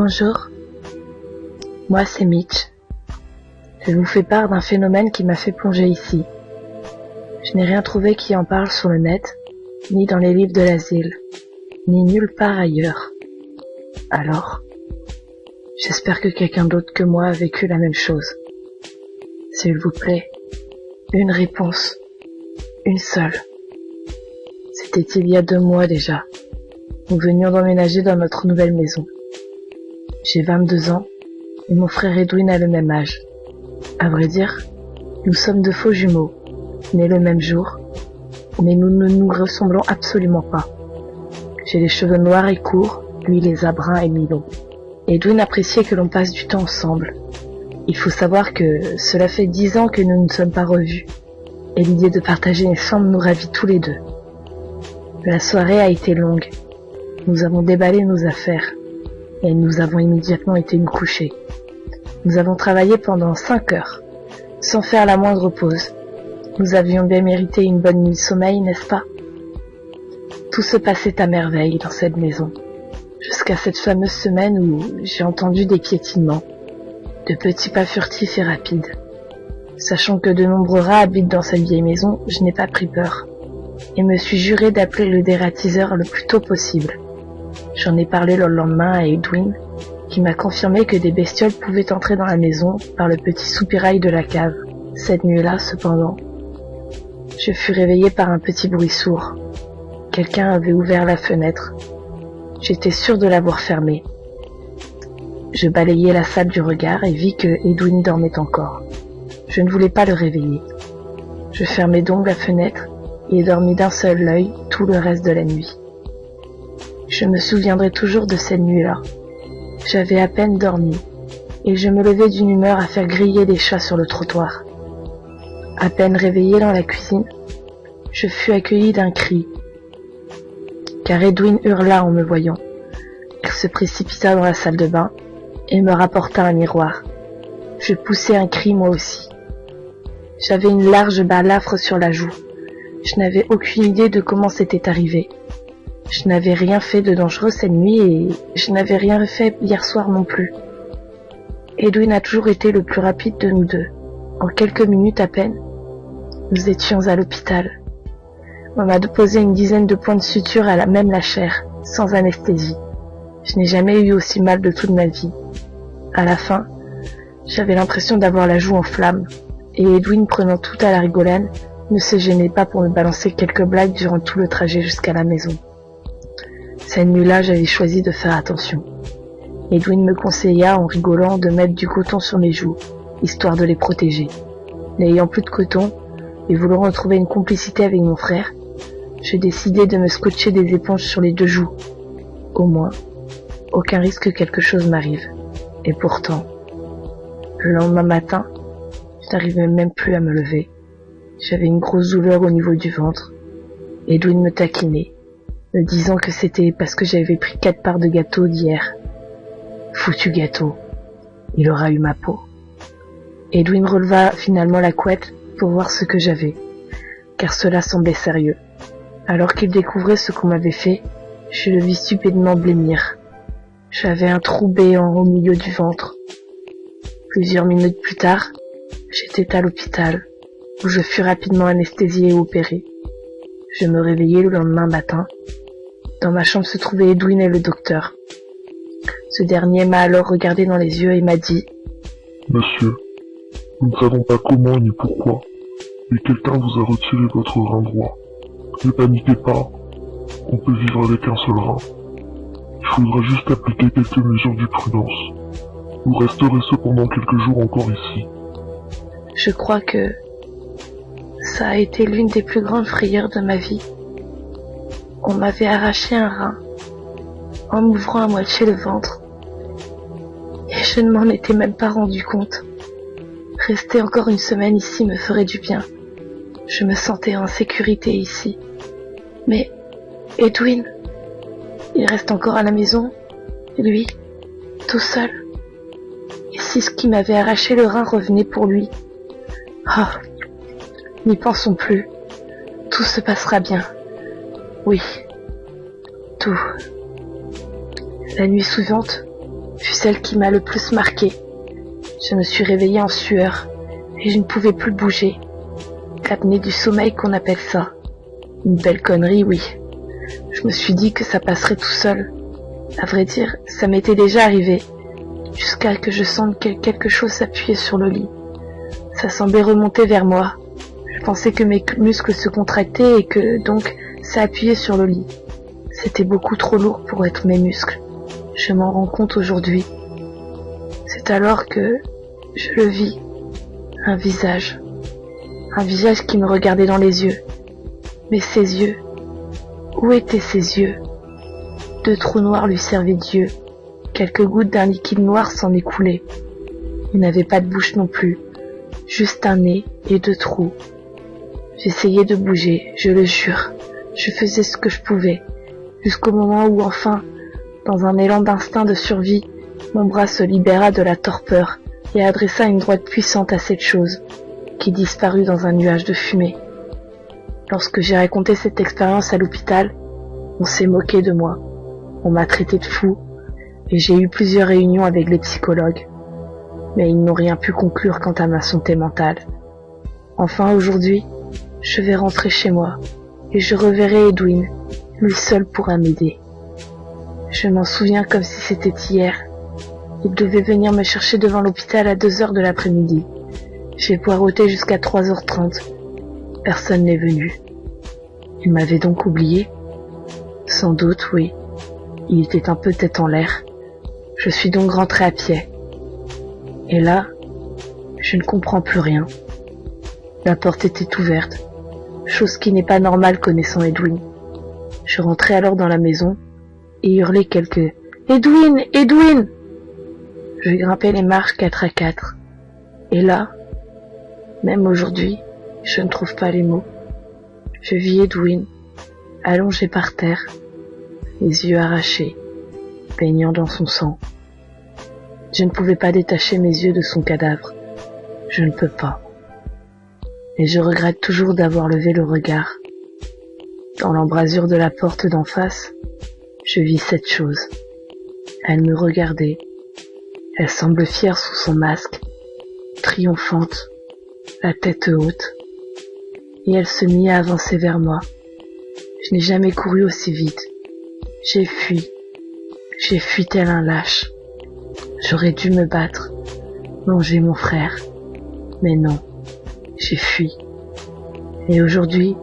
Bonjour, moi c'est Mitch. Je vous fais part d'un phénomène qui m'a fait plonger ici. Je n'ai rien trouvé qui en parle sur le net, ni dans les livres de l'asile, ni nulle part ailleurs. Alors, j'espère que quelqu'un d'autre que moi a vécu la même chose. S'il vous plaît, une réponse, une seule. C'était il y a 2 mois déjà. Nous venions d'emménager dans notre nouvelle maison. J'ai 22 ans et mon frère Edwin a le même âge. À vrai dire, nous sommes 2 faux jumeaux, nés le même jour, mais nous ne nous ressemblons absolument pas. J'ai les cheveux noirs et courts, lui les a bruns et mi-longs. Edwin appréciait que l'on passe du temps ensemble. Il faut savoir que cela fait 10 ans que nous ne sommes pas revus, et l'idée de partager une chambre nous ravit tous les deux. La soirée a été longue. Nous avons déballé nos affaires, et nous avons immédiatement été nous coucher. Nous avons travaillé pendant 5 heures, sans faire la moindre pause. Nous avions bien mérité une bonne nuit de sommeil, n'est-ce pas? Tout se passait à merveille dans cette maison, jusqu'à cette fameuse semaine où j'ai entendu des piétinements, de petits pas furtifs et rapides. Sachant que de nombreux rats habitent dans cette vieille maison, je n'ai pas pris peur, et me suis juré d'appeler le dératiseur le plus tôt possible. J'en ai parlé le lendemain à Edwin, qui m'a confirmé que des bestioles pouvaient entrer dans la maison par le petit soupirail de la cave. Cette nuit-là, cependant, je fus réveillé par un petit bruit sourd. Quelqu'un avait ouvert la fenêtre. J'étais sûr de l'avoir fermée. Je balayai la salle du regard et vis que Edwin dormait encore. Je ne voulais pas le réveiller. Je fermai donc la fenêtre et dormis d'un seul œil tout le reste de la nuit. Je me souviendrai toujours de cette nuit-là. J'avais à peine dormi, et je me levai d'une humeur à faire griller les chats sur le trottoir. À peine réveillé dans la cuisine, je fus accueilli d'un cri, car Edwin hurla en me voyant. Il se précipita dans la salle de bain et me rapporta un miroir. Je poussai un cri moi aussi. J'avais une large balafre sur la joue. Je n'avais aucune idée de comment c'était arrivé. Je n'avais rien fait de dangereux cette nuit et je n'avais rien fait hier soir non plus. Edwin a toujours été le plus rapide de nous deux. En quelques minutes à peine, nous étions à l'hôpital. On m'a posé une dizaine de points de suture à même la chair, sans anesthésie. Je n'ai jamais eu aussi mal de toute ma vie. À la fin, j'avais l'impression d'avoir la joue en flammes, et Edwin, prenant tout à la rigolade, ne se gênait pas pour me balancer quelques blagues durant tout le trajet jusqu'à la maison. Cette nuit-là, j'avais choisi de faire attention. Edwin me conseilla, en rigolant, de mettre du coton sur mes joues, histoire de les protéger. N'ayant plus de coton, et voulant retrouver une complicité avec mon frère, je décidai de me scotcher des éponges sur les 2 joues. Au moins, aucun risque que quelque chose m'arrive. Et pourtant, le lendemain matin, je n'arrivais même plus à me lever. J'avais une grosse douleur au niveau du ventre. Edwin me taquinait, me disant que c'était parce que j'avais pris 4 parts de gâteau d'hier. Foutu gâteau, il aura eu ma peau. Edwin releva finalement la couette pour voir ce que j'avais, car cela semblait sérieux. Alors qu'il découvrait ce qu'on m'avait fait, je le vis stupidement blêmir. J'avais un trou béant au milieu du ventre. Plusieurs minutes plus tard, j'étais à l'hôpital, où je fus rapidement anesthésié et opéré. Je me réveillai le lendemain matin. Dans ma chambre se trouvaient Edwin et le docteur. Ce dernier m'a alors regardé dans les yeux et m'a dit « Monsieur, nous ne savons pas comment ni pourquoi, mais quelqu'un vous a retiré votre rein droit. Ne paniquez pas, on peut vivre avec un seul rein. Il faudra juste appliquer quelques mesures de prudence. Vous resterez cependant quelques jours encore ici. » Je crois que ça a été l'une des plus grandes frayeurs de ma vie. On m'avait arraché un rein, en m'ouvrant à moitié le ventre, et je ne m'en étais même pas rendu compte. Rester encore une semaine ici me ferait du bien. Je me sentais en sécurité ici. Mais Edwin, il reste encore à la maison, et lui, tout seul. Et si ce qui m'avait arraché le rein revenait pour lui? Ah, n'y pensons plus. Tout se passera bien. Oui, tout. La nuit suivante, fut celle qui m'a le plus marquée. Je me suis réveillée en sueur et je ne pouvais plus bouger. L'apnée du sommeil qu'on appelle ça. Une belle connerie, oui. Je me suis dit que ça passerait tout seul. À vrai dire, ça m'était déjà arrivé, jusqu'à que je sente que quelque chose s'appuyait sur le lit. Ça semblait remonter vers moi. Je pensais que mes muscles se contractaient et que, donc, ça appuyait sur le lit. C'était beaucoup trop lourd pour être mes muscles. Je m'en rends compte aujourd'hui. C'est alors que je le vis. Un visage qui me regardait dans les yeux. Mais ses yeux, où étaient ses yeux? 2 trous noirs lui servaient d'yeux. Quelques gouttes d'un liquide noir s'en écoulaient. Il n'avait pas de bouche non plus, juste un nez et 2 trous. J'essayais de bouger, je le jure. Je faisais ce que je pouvais, jusqu'au moment où enfin, dans un élan d'instinct de survie, mon bras se libéra de la torpeur et adressa une droite puissante à cette chose, qui disparut dans un nuage de fumée. Lorsque j'ai raconté cette expérience à l'hôpital, on s'est moqué de moi. On m'a traité de fou, et j'ai eu plusieurs réunions avec les psychologues. Mais ils n'ont rien pu conclure quant à ma santé mentale. Enfin, aujourd'hui, je vais rentrer chez moi, et je reverrai Edwin, lui seul pourra m'aider. Je m'en souviens comme si c'était hier. Il devait venir me chercher devant l'hôpital à 2h de l'après-midi. J'ai poireauté jusqu'à 3h30. Personne n'est venu. Il m'avait donc oublié? Sans doute, oui. Il était un peu tête en l'air. Je suis donc rentré à pied. Et là, je ne comprends plus rien. La porte était ouverte, chose qui n'est pas normale connaissant Edwin. Je rentrai alors dans la maison et hurlai quelques « Edwin! Edwin !» Je grimpais les marches 4 à 4. Et là, même aujourd'hui, je ne trouve pas les mots. Je vis Edwin, allongé par terre, les yeux arrachés, baignant dans son sang. Je ne pouvais pas détacher mes yeux de son cadavre. Je ne peux pas. Et je regrette toujours d'avoir levé le regard. Dans l'embrasure de la porte d'en face, je vis cette chose. Elle me regardait. Elle semble fière sous son masque, triomphante, la tête haute. Et elle se mit à avancer vers moi. Je n'ai jamais couru aussi vite. J'ai fui tel un lâche. J'aurais dû me battre, manger mon frère. Mais non, j'ai fui. Et aujourd'hui,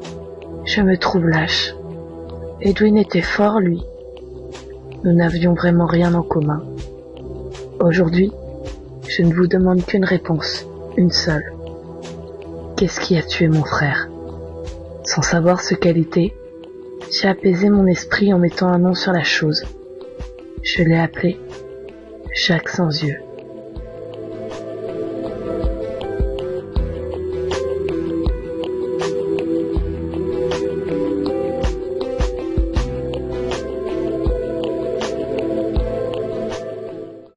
je me trouve lâche. Edwin était fort, lui. Nous n'avions vraiment rien en commun. Aujourd'hui, je ne vous demande qu'une réponse, une seule. Qu'est-ce qui a tué mon frère? Sans savoir ce qu'elle était, j'ai apaisé mon esprit en mettant un nom sur la chose. Je l'ai appelé Jacques sans yeux.